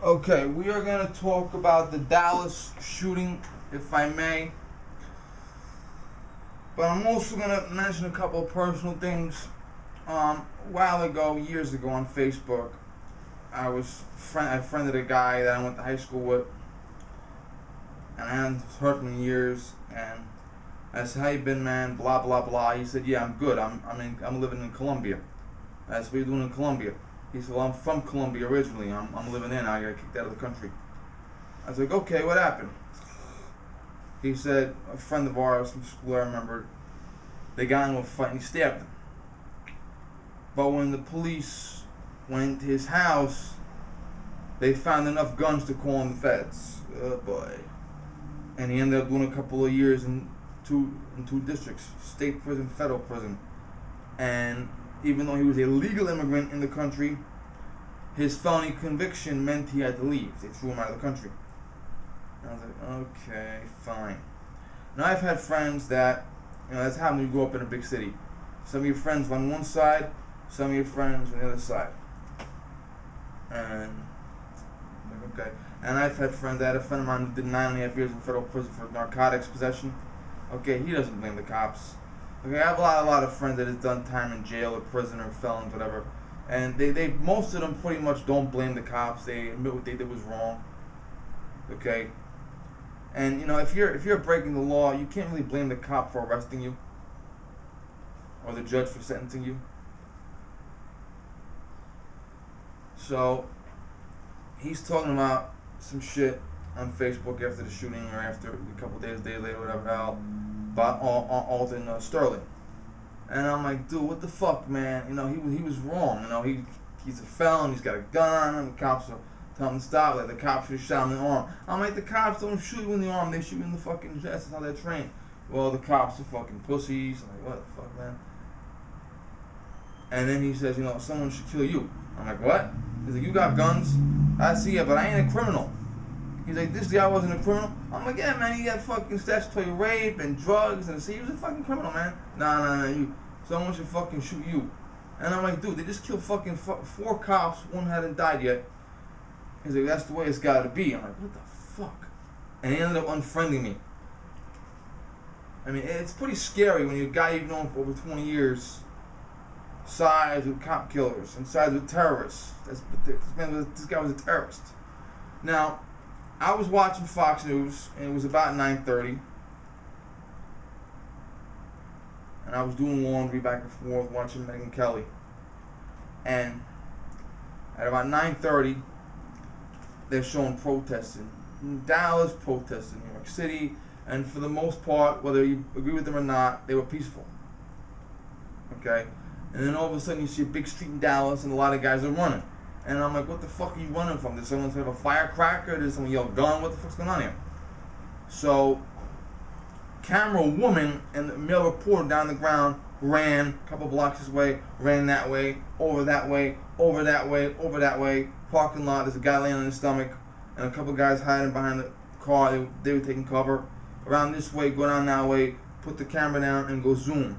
Okay, we are going to talk about the Dallas shooting, if I may. But I'm also going to mention a couple of personal things. A while ago, years ago on Facebook, I friended a guy that I went to high school with, and I hadn't heard from him in years. And I said, "How you been, man?" Blah blah blah. He said, "Yeah, I'm good. I'm living in Colombia." I said, "What are you doing in Colombia?" He said, "Well, I'm from Colombia originally. I'm living there now. I got kicked out of the country." I was like, "Okay, what happened?" He said, a friend of ours from school, I remember, they got into a fight and he stabbed him. But when the police went to his house, they found enough guns to call in the feds. Oh boy. And he ended up doing a couple of years in two districts, state prison, federal prison. And even though he was a legal immigrant in the country, his felony conviction meant he had to leave. They threw him out of the country. And I was like, okay, fine. Now I've had friends that, that's how when you grow up in a big city. Some of your friends on one side, some of your friends on the other side. And okay. And I've had friends. I had a friend of mine who did 9.5 years in federal prison for narcotics possession. Okay, he doesn't blame the cops. Okay, I have a lot of friends that have done time in jail or prison or felons, whatever. And they most of them pretty much don't blame the cops. They admit what they did was wrong. Okay. And if you're breaking the law, you can't really blame the cop for arresting you or the judge for sentencing you. So he's talking about some shit on Facebook after the shooting or after a couple days later, whatever the hell, about Alton Sterling. And I'm like, dude, what the fuck, man? He was wrong. He's a felon. He's got a gun on him. The cops are telling him to stop. Like, the cops should shot him in the arm. I'm like, the cops don't shoot you in the arm. They shoot you in the fucking chest. That's how they're trained. Well, the cops are fucking pussies. I'm like, what the fuck, man? And then he says, someone should kill you. I'm like, what? He's like, you got guns? I see it, but I ain't a criminal. He's like, this guy wasn't a criminal? I'm like, yeah, man, he got fucking statutory rape and drugs, and see, he was a fucking criminal, man. Nah, someone should fucking shoot you. And I'm like, dude, they just killed fucking 4 cops, one hadn't died yet. He's like, that's the way it's gotta be. I'm like, what the fuck? And he ended up unfriending me. I mean, it's pretty scary when you're a guy you've known for over 20 years sides with cop killers and sides with terrorists. This guy was a terrorist. Now, I was watching Fox News, and it was about 9:30, and I was doing laundry back and forth, watching Megyn Kelly. And at about 9:30, they're showing protesting in Dallas, protesting in New York City, and for the most part, whether you agree with them or not, they were peaceful. Okay? And then all of a sudden you see a big street in Dallas and a lot of guys are running. And I'm like, what the fuck are you running from? Did someone have a firecracker? Did someone yell gun? What the fuck's going on here? So, camera woman and the male reporter down the ground ran a couple blocks this way, ran that way, over that way, over that way, over that way. Parking lot, there's a guy laying on his stomach and a couple guys hiding behind the car. They were taking cover. Around this way, go down that way, put the camera down and go zoom.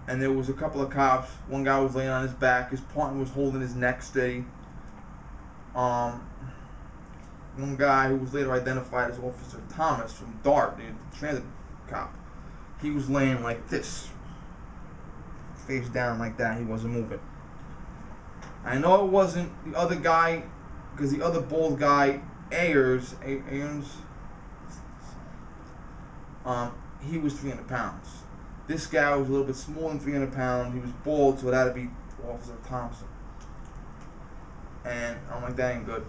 And there was a couple of cops. One guy was laying on his back. His partner was holding his neck steady. One guy who was later identified as Officer Thomas from DART, the transit cop, he was laying like this, face down like that. He wasn't moving. I know it wasn't the other guy, because the other bald guy, Ayers, he was 300 pounds. This guy was a little bit smaller than 300 pounds. He was bald, so it had to be Officer Thompson. And I'm like, that ain't good.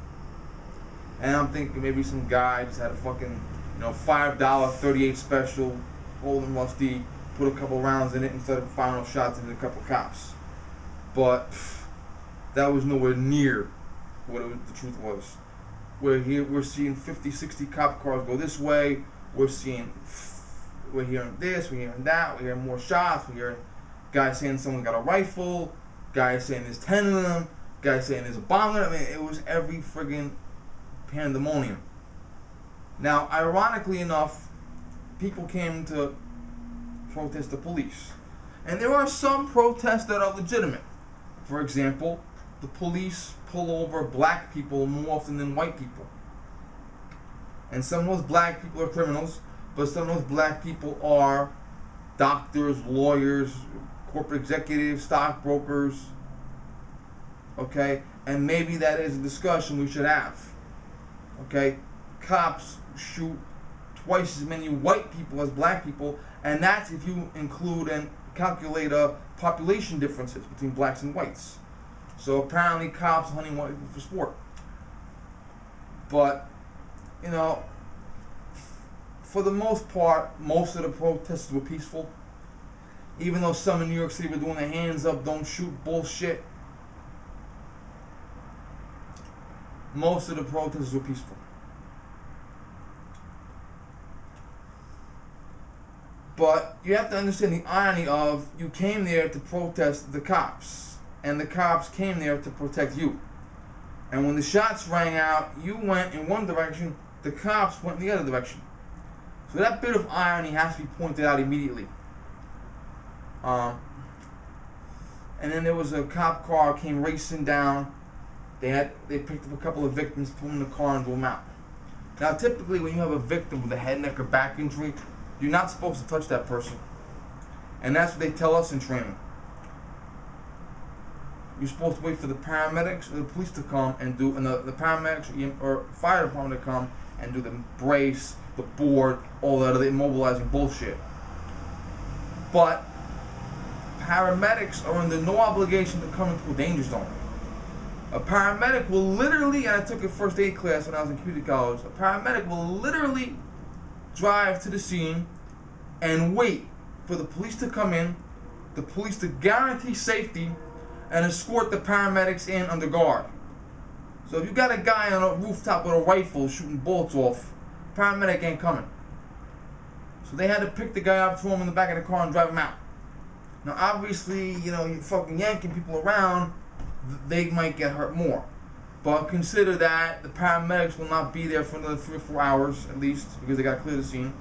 And I'm thinking maybe some guy just had a fucking, $5 .38 special, old and rusty, put a couple rounds in it instead of final shots into a couple cops. But that was nowhere near what the truth was. We're seeing 50, 60 cop cars go this way. We're hearing this, we're hearing that, we're hearing more shots, we're hearing guys saying someone got a rifle, guys saying there's 10 of them, guys saying there's a bomb. I mean, it was every friggin' pandemonium. Now, ironically enough, people came to protest the police. And there are some protests that are legitimate. For example, the police pull over black people more often than white people. And some of those black people are criminals, but some of those black people are doctors, lawyers, corporate executives, stockbrokers. Okay? And maybe that is a discussion we should have. Okay? Cops shoot twice as many white people as black people, and that's if you include and calculate population differences between blacks and whites. So apparently cops are hunting white people for sport. But, you know, for the most part, most of the protests were peaceful. Even though some in New York City were doing the hands up, don't shoot bullshit. Most of the protests were peaceful. But you have to understand the irony of you came there to protest the cops, and the cops came there to protect you. And when the shots rang out, you went in one direction, the cops went in the other direction. So that bit of irony has to be pointed out immediately. And then there was a cop car came racing down. They picked up a couple of victims, put them in the car, and blew them out. Now, typically, when you have a victim with a head, neck, or back injury, you're not supposed to touch that person. And that's what they tell us in training. You're supposed to wait for the paramedics or the police to come and do, and the paramedics or fire department to come and do the brace, the board, all that other immobilizing bullshit. But paramedics are under no obligation to come into a danger zone. A paramedic will literally, and I took a first aid class when I was in community college, a paramedic will literally drive to the scene and wait for the police to come in, the police to guarantee safety, and escort the paramedics in under guard. So if you got a guy on a rooftop with a rifle shooting bullets off, paramedic ain't coming. So they had to pick the guy up, throw him in the back of the car, and drive him out. Now obviously, you know, you're fucking yanking people around, they might get hurt more. But consider that the paramedics will not be there for another 3 or 4 hours at least, because they got to clear the scene.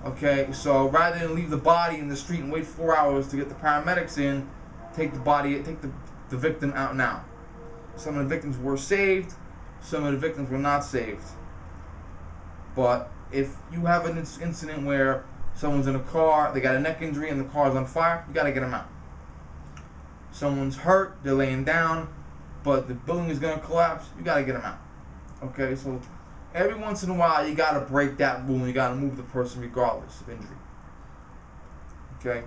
Okay, so rather than leave the body in the street and wait 4 hours to get the paramedics in, take the victim out now. Some of the victims were saved, some of the victims were not saved. But if you have an incident where someone's in a car, they got a neck injury and the car's on fire, you got to get them out. Someone's hurt, they're laying down, but the building is going to collapse, you got to get them out. Okay, so every once in a while you got to break that rule and you got to move the person regardless of injury. Okay?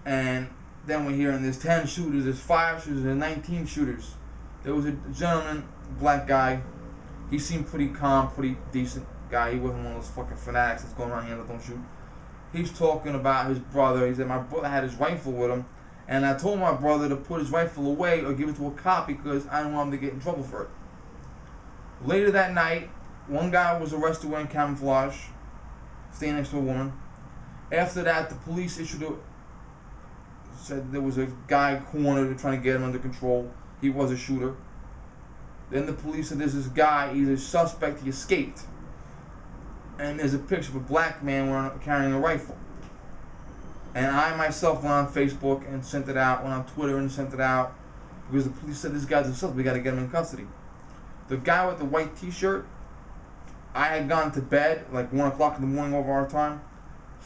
And then we're hearing there's 10 shooters, there's 5 shooters, there's 19 shooters. There was a gentleman, black guy, he seemed pretty calm, pretty decent guy. He wasn't one of those fucking fanatics that's going around here that don't shoot. He's talking about his brother. He said, my brother had his rifle with him, and I told my brother to put his rifle away or give it to a cop because I didn't want him to get in trouble for it. Later that night, one guy was arrested wearing camouflage, staying next to a woman. After that, the police said there was a guy cornered trying to get him under control. He was a shooter. Then the police said there's this guy, he's a suspect, he escaped. And there's a picture of a black man carrying a rifle. And I myself went on Facebook and sent it out, went on Twitter and sent it out, because the police said this guy's a suspect, we gotta get him in custody. The guy with the white t-shirt, I had gone to bed like 1 o'clock in the morning over our time.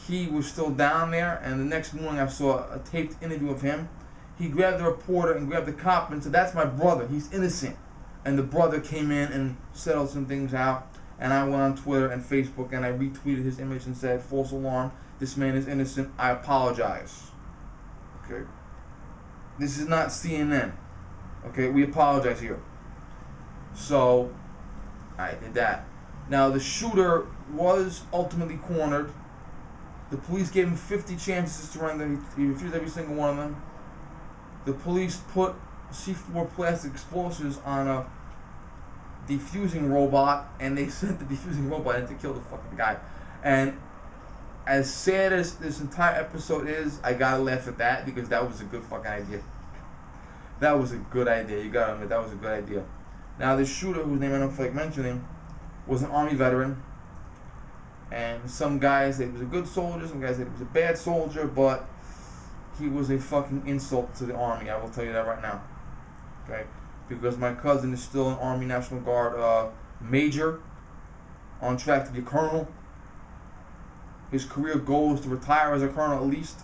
He was still down there, and the next morning I saw a taped interview of him. He grabbed the reporter and grabbed the cop and said, that's my brother, he's innocent. And the brother came in and settled some things out. And I went on Twitter and Facebook and I retweeted his image and said, false alarm, this man is innocent, I apologize. Okay. This is not CNN. Okay, we apologize here. So, I did that. Now, the shooter was ultimately cornered. The police gave him 50 chances to surrender. He refused every single one of them. The police put C4 plastic explosives on a defusing robot, and they sent the defusing robot in to kill the fucking guy. And as sad as this entire episode is, I gotta laugh at that because that was a good fucking idea. That was a good idea. You gotta admit, that was a good idea. Now, the shooter, whose name I don't feel like mentioning, was an Army veteran. And some guys said he was a good soldier, some guys said he was a bad soldier, but he was a fucking insult to the Army, I will tell you that right now. okay? Because my cousin is still an Army National Guard major, on track to be a colonel. His career goal is to retire as a colonel at least,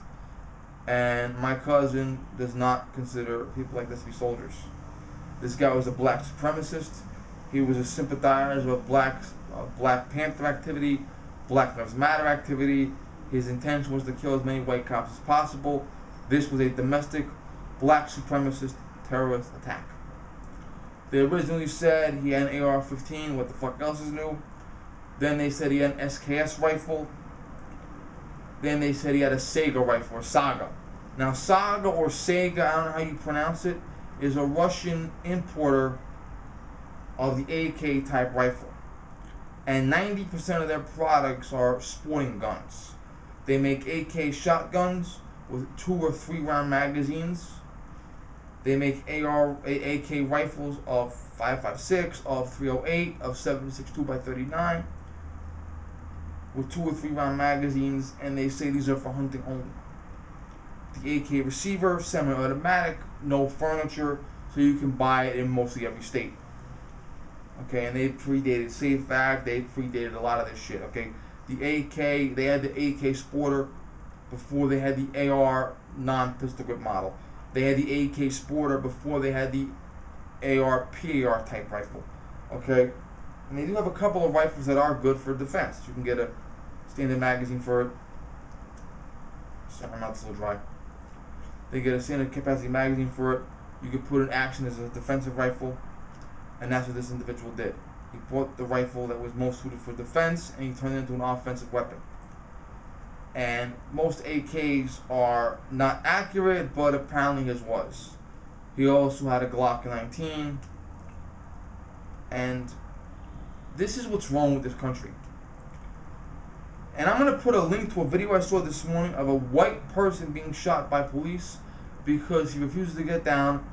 and my cousin does not consider people like this to be soldiers. This guy was a black supremacist. He was a sympathizer of Black Panther activity, Black Lives Matter activity. His intention was to kill as many white cops as possible. This was a domestic black supremacist terrorist attack. They originally said he had an AR-15. What the fuck else is new? Then they said he had an SKS rifle. Then they said he had a Saiga rifle, or Saga. Now, Saga or Saiga, I don't know how you pronounce it, is a Russian importer of the AK type rifle. And 90% of their products are sporting guns. They make AK shotguns with 2 or 3 round magazines. They make AK rifles of 5.56, of 308, of 7.62 by 39 with 2 or 3 round magazines, and they say these are for hunting only. The AK receiver, semi-automatic, no furniture, so you can buy it in mostly every state. Okay, and they predated Safe Act, they predated a lot of this shit, okay? The AK, they had the AK Sporter before they had the AR non-pistol grip model. They had the AK Sporter before they had the AR PAR type rifle, okay? And they do have a couple of rifles that are good for defense. You can get a standard magazine for it. Sorry, my mouth's a little dry. They get a standard capacity magazine for it. You can put it in action as a defensive rifle, and that's what this individual did. He bought the rifle that was most suited for defense, and he turned it into an offensive weapon. And most AKs are not accurate, but apparently his was. He also had a Glock 19, and this is what's wrong with this country. And I'm going to put a link to a video I saw this morning of a white person being shot by police because he refuses to get down,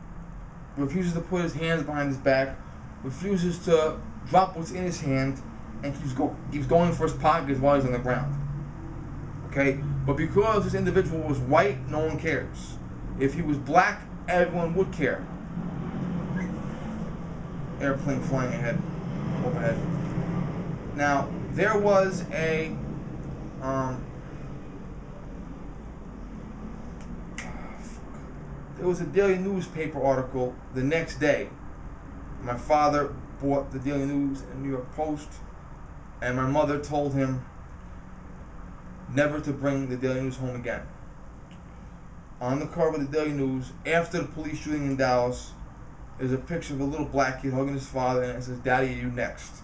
refuses to put his hands behind his back, refuses to drop what's in his hand, and keeps going for his pockets while he's on the ground. Okay? But because this individual was white, no one cares. If he was black, everyone would care. Airplane flying overhead. Now, there was a Daily newspaper article the next day. My father bought the Daily News and New York Post, and my mother told him never to bring the Daily News home again. On the cover of the Daily News, after the police shooting in Dallas, is a picture of a little black kid hugging his father, and it says, "Daddy, you next."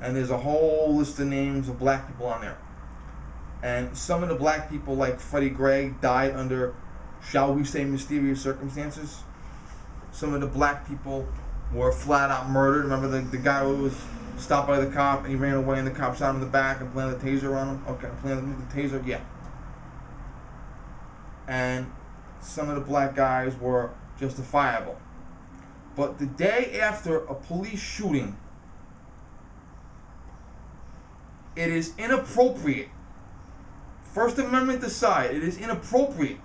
And there's a whole list of names of black people on there. And some of the black people, like Freddie Gray, died under, shall we say, mysterious circumstances. Some of the black people were flat out murdered. Remember the guy who was stopped by the cop and he ran away and the cop shot him in the back and planted a taser on him? Okay, planted the taser, yeah. And some of the black guys were justifiable. But the day after a police shooting, it is inappropriate. First Amendment aside, it is inappropriate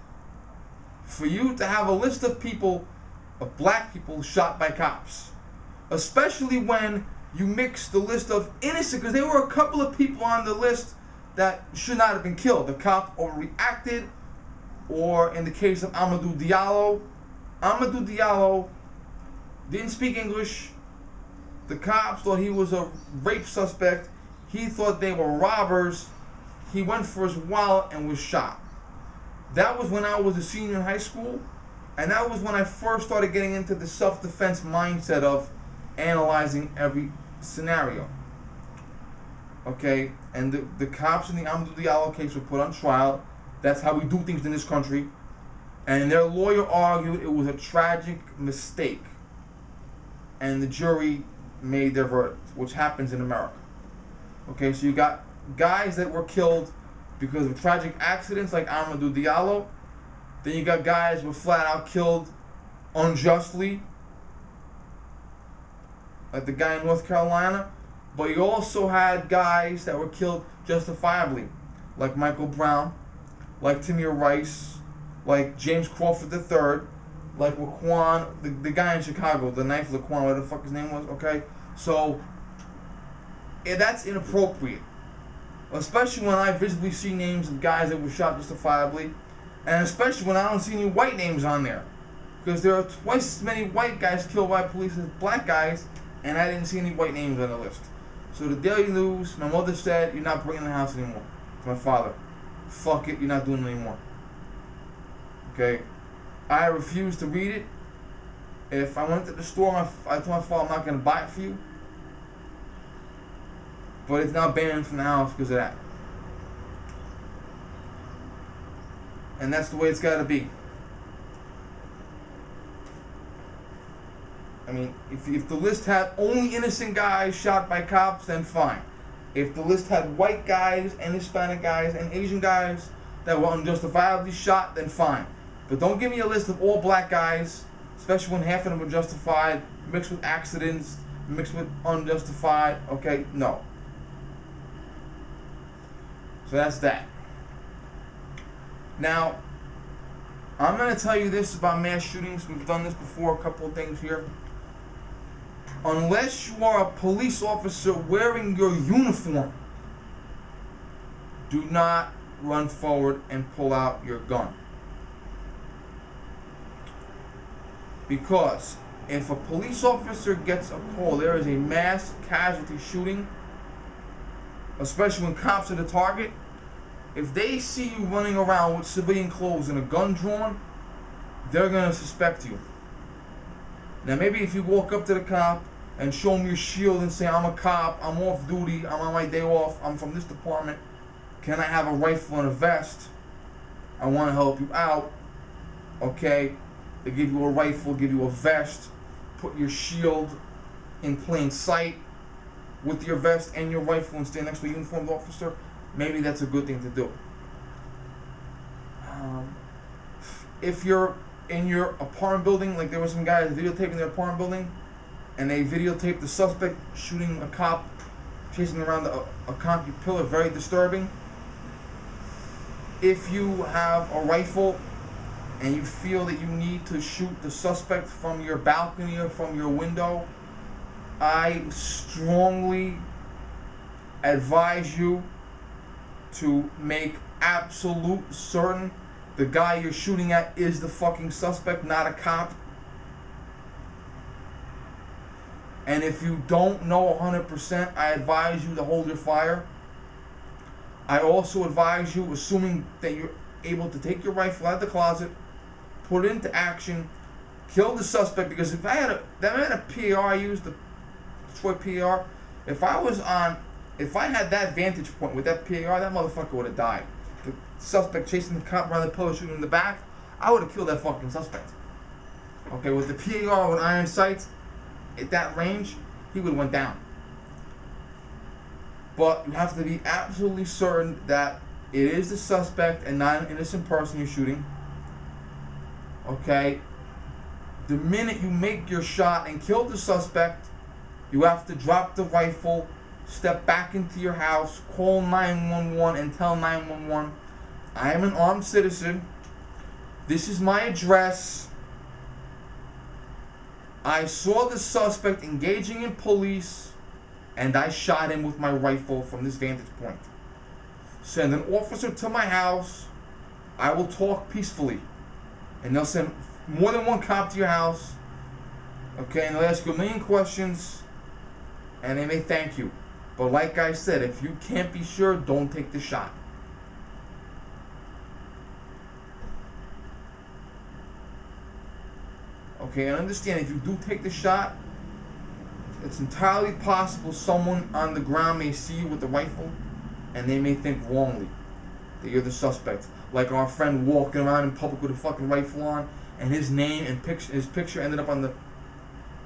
for you to have a list of people, of black people shot by cops. Especially when you mix the list of innocent, because there were a couple of people on the list that should not have been killed. The cop overreacted, or in the case of Amadou Diallo didn't speak English. The cops thought he was a rape suspect. He thought they were robbers. He went for his wallet and was shot. That was when I was a senior in high school, and that was when I first started getting into the self-defense mindset of analyzing every scenario. Okay, and the cops in the Amadou Diallo case were put on trial. That's how we do things in this country. And their lawyer argued it was a tragic mistake. And the jury made their verdict, which happens in America. Okay, so you got guys that were killed because of tragic accidents like Amadou Diallo. Then you got guys who were flat out killed unjustly, like the guy in North Carolina. But you also had guys that were killed justifiably, like Michael Brown, like Tamir Rice, like James Crawford III, like Laquan, the guy in Chicago, the knife Laquan, whatever the fuck his name was, okay? So, that's inappropriate. Especially when I visibly see names of guys that were shot justifiably, and especially when I don't see any white names on there. Because there are twice as many white guys killed by police as black guys, and I didn't see any white names on the list. So the Daily News, my mother said, you're not bringing the house anymore. To my father. Fuck it, you're not doing it anymore. Okay? I refused to read it. If I went to the store, I told my father I'm not going to buy it for you. But it's now banned from the house because of that. And that's the way it's got to be. I mean, if the list had only innocent guys shot by cops, then fine. If the list had white guys and Hispanic guys and Asian guys that were unjustifiably shot, then fine. But don't give me a list of all black guys, especially when half of them were justified, mixed with accidents, mixed with unjustified. Okay, no. So that's that. Now, I'm going to tell you this about mass shootings. We've done this before, a couple of things here. Unless you are a police officer wearing your uniform, do not run forward and pull out your gun. Because if a police officer gets a call, there is a mass casualty shooting, especially when cops are the target, if they see you running around with civilian clothes and a gun drawn, they're going to suspect you. Now maybe if you walk up to the cop and show him your shield and say, I'm a cop, I'm off duty, I'm on my day off, I'm from this department, can I have a rifle and a vest? I want to help you out. Okay, they give you a rifle, give you a vest, put your shield in plain sight with your vest and your rifle and stand next to a uniformed officer. Maybe that's a good thing to do. If you're in your apartment building, like there were some guys videotaping their apartment building, and they videotaped the suspect shooting a cop, chasing around a concrete pillar, very disturbing. If you have a rifle and you feel that you need to shoot the suspect from your balcony or from your window, I strongly advise you to make absolute certain the guy you're shooting at is the fucking suspect, not a cop. And if you don't know 100%, I advise you to hold your fire. I also advise you, assuming that you're able to take your rifle out of the closet, put it into action, kill the suspect, because if I had a PAR I used, the Detroit PAR, if I had that vantage point with that PAR, that motherfucker would have died. The suspect chasing the cop around the pillar, shooting in the back, I would have killed that fucking suspect. Okay, with the PAR with iron sights, at that range, he would have went down. But you have to be absolutely certain that it is the suspect and not an innocent person you're shooting. Okay? The minute you make your shot and kill the suspect, you have to drop the rifle, step back into your house, call 911 and tell 911, I am an armed citizen. This is my address. I saw the suspect engaging in police, and I shot him with my rifle from this vantage point. Send an officer to my house. I will talk peacefully. And they'll send more than one cop to your house. Okay, and they'll ask you a million questions, and they may thank you. But like I said, if you can't be sure, don't take the shot. Okay, and understand, if you do take the shot, it's entirely possible someone on the ground may see you with the rifle, and they may think wrongly that you're the suspect. Like our friend walking around in public with a fucking rifle on, and his name and his picture ended up on the...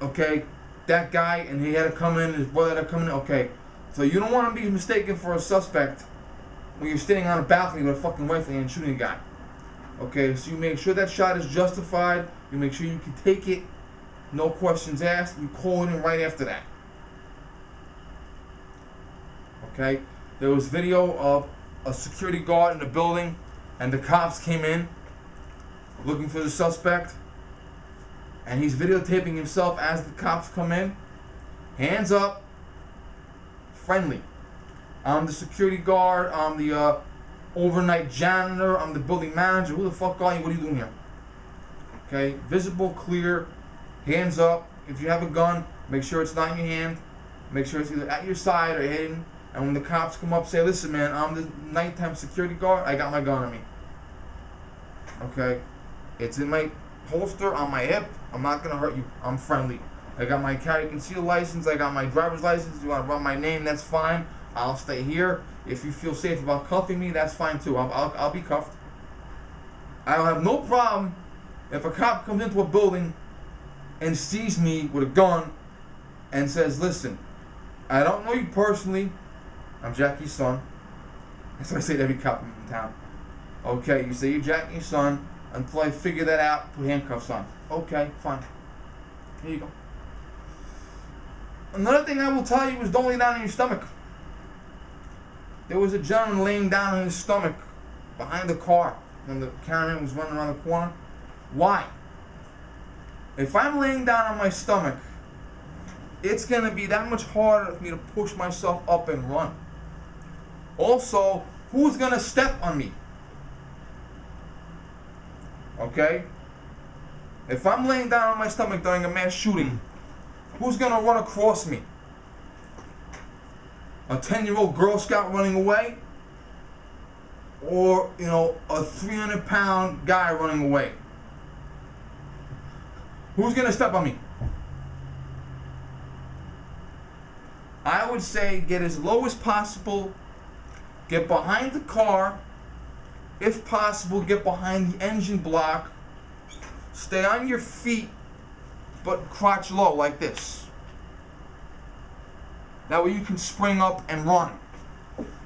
Okay, that guy, and he had to come in, his brother had to come in. Okay, so you don't want to be mistaken for a suspect when you're standing on a balcony with a fucking rifle and shooting a guy. Okay, so you make sure that shot is justified. You make sure you can take it, no questions asked. You call it in right after that. Okay, there was video of a security guard in the building, and the cops came in looking for the suspect, and he's videotaping himself as the cops come in. Hands up, friendly. I'm the security guard, I'm the overnight janitor, I'm the building manager. Who the fuck are you? What are you doing here? Okay, visible, clear, hands up. If you have a gun, make sure it's not in your hand. Make sure it's either at your side or hidden. And when the cops come up, say, listen man, I'm the nighttime security guard, I got my gun on me. Okay? It's in my holster, on my hip. I'm not gonna hurt you. I'm friendly. I got my carry conceal license, I got my driver's license. You wanna run my name, that's fine. I'll stay here. If you feel safe about cuffing me, that's fine too. I'll be cuffed. I'll have no problem if a cop comes into a building and sees me with a gun and says, listen, I don't know you personally. I'm Jackie's son. That's what I say to every cop in town. Okay, you say you're Jackie's son until I figure that out, put handcuffs on. Okay, fine. Here you go. Another thing I will tell you is don't lay down on your stomach. There was a gentleman laying down on his stomach behind the car when the cameraman was running around the corner. Why? If I'm laying down on my stomach, it's going to be that much harder for me to push myself up and run. Also, who's going to step on me? Okay? If I'm laying down on my stomach during a mass shooting, who's going to run across me? A 10-year-old Girl Scout running away? Or, a 300-pound guy running away? Who's going to step on me? I would say get as low as possible, get behind the car, if possible get behind the engine block, stay on your feet, but crotch low like this. That way you can spring up and run.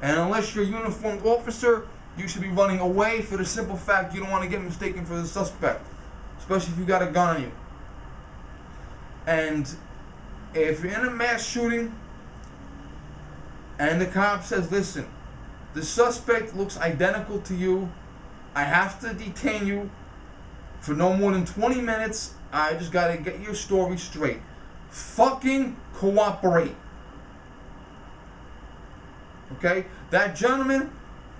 And unless you're a uniformed officer, you should be running away for the simple fact you don't want to get mistaken for the suspect, especially if you got a gun on you. And if you're in a mass shooting and the cop says, listen, the suspect looks identical to you, I have to detain you for no more than 20 minutes, I just gotta get your story straight. Fucking cooperate. Okay? That gentleman,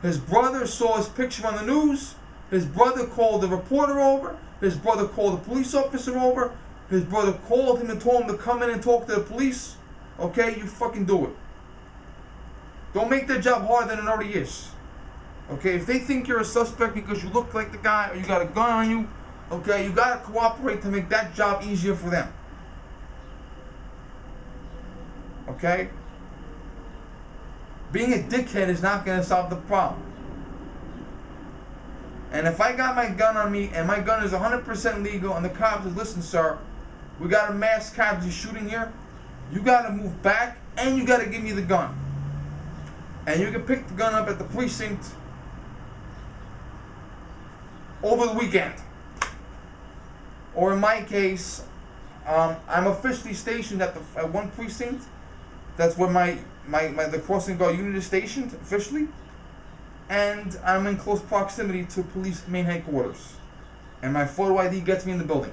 his brother saw his picture on the news, his brother called the reporter over, his brother called the police officer over, his brother called him and told him to come in and talk to the police. Okay? You fucking do it. Don't make their job harder than it already is. Okay? If they think you're a suspect because you look like the guy or you got a gun on you, okay, you gotta cooperate to make that job easier for them. Okay? Being a dickhead is not gonna solve the problem. And if I got my gun on me and my gun is 100% legal and the cop says, listen sir, we got a mass casualty shooting here, you gotta move back and you gotta give me the gun. And you can pick the gun up at the precinct over the weekend. Or in my case, I'm officially stationed at one precinct. That's where the crossing guard unit is stationed officially, and I'm in close proximity to police main headquarters, and my photo ID gets me in the building.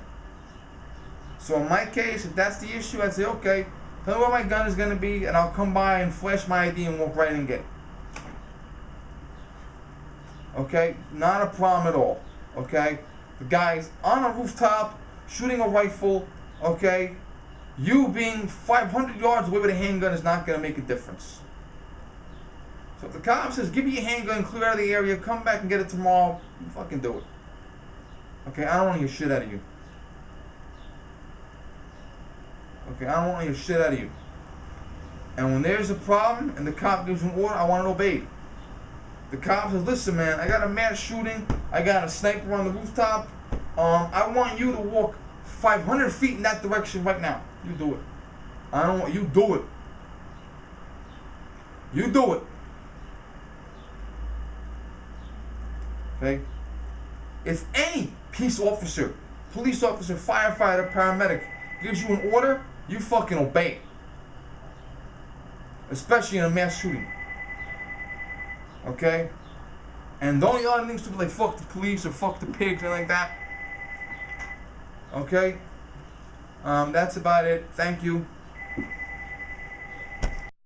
So in my case, if that's the issue, I'd say, okay, tell me where my gun is going to be, and I'll come by and flash my ID and walk right in and get it. Okay, not a problem at all. Okay, the guy's on a rooftop shooting a rifle. Okay, you being 500 yards away with a handgun is not going to make a difference. So if the cop says, give me your handgun, clear out of the area, come back and get it tomorrow, you fucking do it. Okay, I don't want to hear shit out of you. Okay, I don't want to hear shit out of you. And when there's a problem and the cop gives you an order, I want it obeyed. The cop says, listen man, I got a mass shooting, I got a sniper on the rooftop, I want you to walk 500 feet in that direction right now. You do it. I don't want you do it. You do it. Okay? If any police officer, firefighter, paramedic gives you an order, you fucking obey it. Especially in a mass shooting. Okay? And don't yell things to be like fuck the police or fuck the pigs or like that. Okay? That's about it. Thank you.